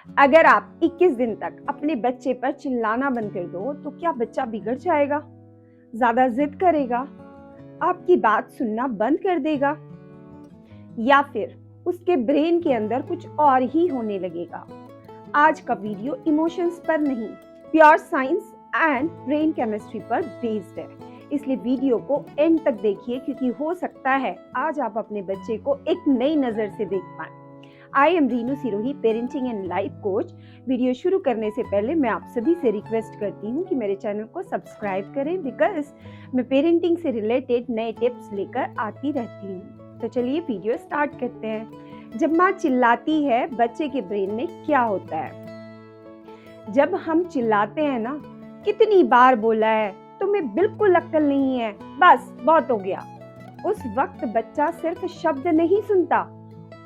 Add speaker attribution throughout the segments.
Speaker 1: अगर आप 21 दिन तक अपने बच्चे पर चिल्लाना बंद कर दो तो क्या बच्चा बिगड़ जाएगा, ज्यादा जिद करेगा, आपकी बात सुनना बंद कर देगा या फिर उसके ब्रेन के अंदर कुछ और ही होने लगेगा? आज का वीडियो इमोशंस पर नहीं, pure science and brain chemistry पर बेस्ड है, इसलिए वीडियो को एंड तक देखिए क्योंकि हो सकता है आज आप अपने बच्चे को एक नई नजर से देख पाएं। I am Rinu Sirohi, parenting and life coach. Video शुरू करने से पहले मैं आप सभी से रिक्वेस्ट करती हूँ कि मेरे चैनल को सब्सक्राइब करें बिकॉज मैं पेरेंटिंग से रिलेटेड नए टिप्स लेकर आती रहती हूँ। तो चलिए वीडियो स्टार्ट करते हैं। जब माँ चिल्लाती है बच्चे के ब्रेन में क्या होता है? जब हम चिल्लाते हैं ना, कितनी बार बोला है, तुम्हें बिल्कुल अक्ल नहीं है, बस बहुत हो गया, उस वक्त बच्चा सिर्फ शब्द नहीं सुनता,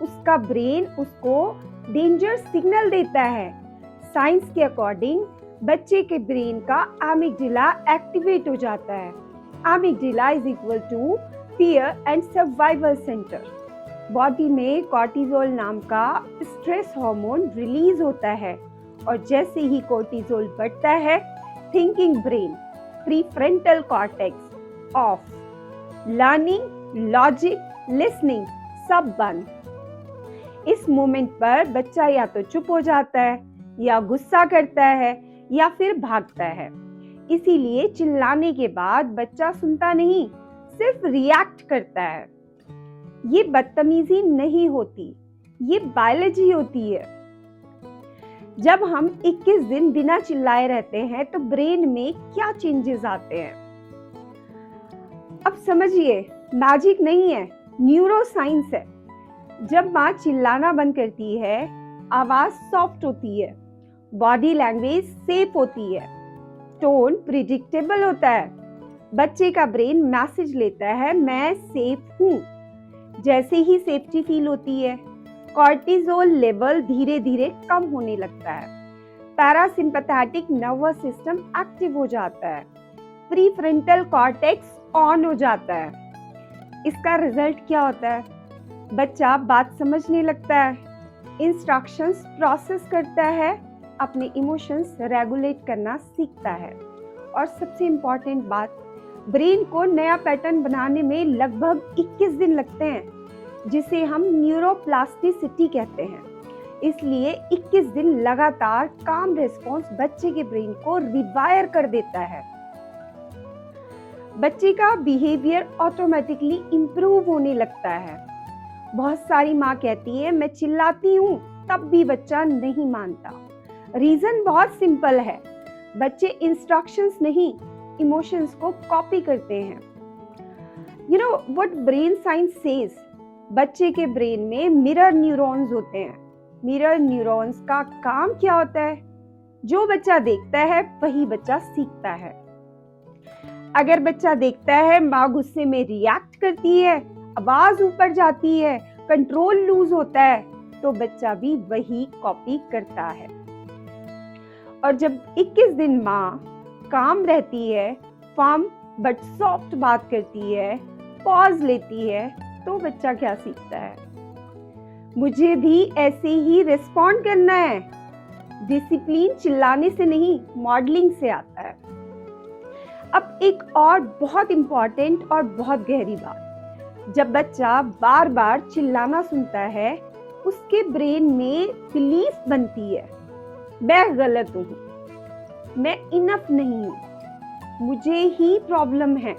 Speaker 1: उसका ब्रेन उसको डेंजर सिग्नल देता है। साइंस के अकॉर्डिंग बच्चे के ब्रेन का एमिगडाला एक्टिवेट हो जाता है। Amygdala is equal to fear and survival centre. Body में कॉर्टिसोल नाम का स्ट्रेस हार्मोन रिलीज होता है और जैसे ही कॉर्टिसोल बढ़ता है, thinking brain, prefrontal cortex of, learning, logic, listening सब बंद। इस मोमेंट पर बच्चा या तो चुप हो जाता है या गुस्सा करता है या फिर भागता है। इसीलिए चिल्लाने के बाद बच्चा सुनता नहीं, सिर्फ रिएक्ट करता है। ये बदतमीजी नहीं होती, ये बायोलॉजी होती है। जब हम 21 दिन बिना चिल्लाए रहते हैं तो ब्रेन में क्या चेंजेस आते हैं? अब समझिए, मैजिक नहीं है, न्यूरो साइंस है। जब माँ चिल्लाना बंद करती है, आवाज सॉफ्ट होती है, बॉडी लैंग्वेज सेफ होती है, टोन प्रिडिक्टेबल होता है, बच्चे का ब्रेन मैसेज लेता है मैं सेफ हूँ। जैसे ही सेफ्टी फील होती है, कॉर्टिसोल लेवल धीरे धीरे कम होने लगता है, पैरासिम्पैथेटिक नर्वस सिस्टम एक्टिव हो जाता है, प्रीफ्रंटल कॉर्टेक्स ऑन हो जाता है। इसका रिजल्ट क्या होता है? बच्चा बात समझने लगता है, इंस्ट्रक्शंस प्रोसेस करता है, अपने इमोशंस रेगुलेट करना सीखता है और सबसे इम्पोर्टेंट बात, ब्रेन को नया पैटर्न बनाने में लगभग 21 दिन लगते हैं, जिसे हम न्यूरोप्लास्टिसिटी कहते हैं। इसलिए 21 दिन लगातार काम रिस्पॉन्स बच्चे के ब्रेन को रिवायर कर देता है। बच्चे का बिहेवियर ऑटोमेटिकली इंप्रूव होने लगता है। बहुत सारी माँ कहती है मैं चिल्लाती हूँ तब भी बच्चा नहीं मानता। रीजन बहुत सिंपल है, बच्चे इंस्ट्रक्शंस नहीं, इमोशंस को कॉपी करते हैं। You know what brain science says? बच्चे के ब्रेन में मिरर न्यूरॉन्स होते हैं। मिरर न्यूरॉन्स का काम क्या होता है? जो बच्चा देखता है वही बच्चा सीखता है। अगर बच्चा देखता है माँ गुस्से में रिएक्ट करती है, आवाज ऊपर जाती है, कंट्रोल लूज होता है, तो बच्चा भी वही कॉपी करता है। और जब 21 दिन माँ काम रहती है, फर्म बट सॉफ्ट बात करती है, पॉज लेती है, तो बच्चा क्या सीखता है? मुझे भी ऐसे ही रिस्पॉन्ड करना है। डिसिप्लिन चिल्लाने से नहीं, मॉडलिंग से आता है। अब एक और बहुत इंपॉर्टेंट और बहुत गहरी बात, जब बच्चा बार बार चिल्लाना सुनता है, उसके ब्रेन में बिलीफ बनती है, मैं गलत हूँ, मैं इनफ नहीं हूँ, मुझे ही प्रॉब्लम है।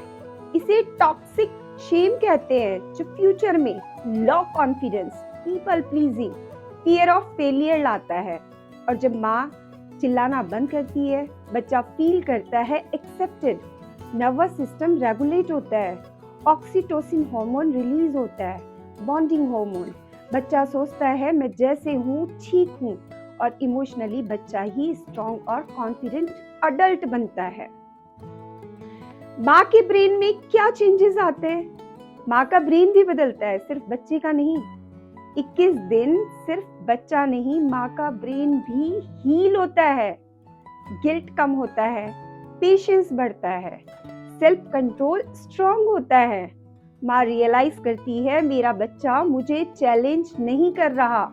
Speaker 1: इसे टॉक्सिक शेम कहते हैं, जो फ्यूचर में low confidence, people pleasing, fear of failure लाता है। और जब माँ चिल्लाना बंद करती है, बच्चा फील करता है एक्सेप्टेड, नर्वस सिस्टम रेगुलेट होता है, ऑक्सीटोसिन हार्मोन रिलीज होता है, बॉन्डिंग हार्मोन, बच्चा सोचता है मैं जैसे हूँ ठीक हूँ, और इमोशनली बच्चा ही स्ट्रॉन्ग और कॉन्फिडेंट अडल्ट बनता है। माँ के ब्रेन में क्या चेंजेस आते हैं? माँ का ब्रेन भी बदलता है, सिर्फ बच्चे का नहीं। 21 दिन सिर्फ बच्चा नहीं, माँ का ब्रेन भी हील होता है, गिल्ट कम होता है, पेशेंस बढ़ता है, सेल्फ कंट्रोल स्ट्रॉन्ग होता है। माँ रियलाइज करती है मेरा बच्चा मुझे चैलेंज नहीं कर रहा,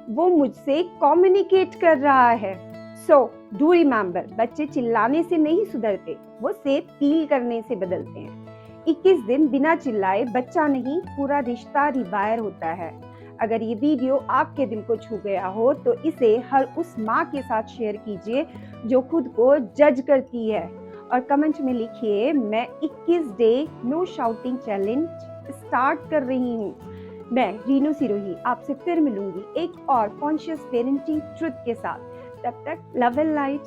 Speaker 1: वो मुझसे कम्युनिकेट कर रहा है। सो डू रिमेंबर, बच्चे चिल्लाने से नहीं सुधरते, वो सेफ फील करने से बदलते हैं। 21 दिन बिना चिल्लाए बच्चा नहीं, पूरा रिश्ता रिवायर होता है। अगर ये वीडियो आपके दिल को छू गया हो तो इसे हर उस माँ के साथ शेयर कीजिए जो खुद को जज करती है, और कमेंट में लिखिए, मैं 21 day no shouting challenge start कर रही हूँ। मैं रीनू सिरोही आपसे फिर मिलूंगी एक और कॉन्शियस पेरेंटिंग ट्रुथ के साथ। तब तक लव एंड लाइट।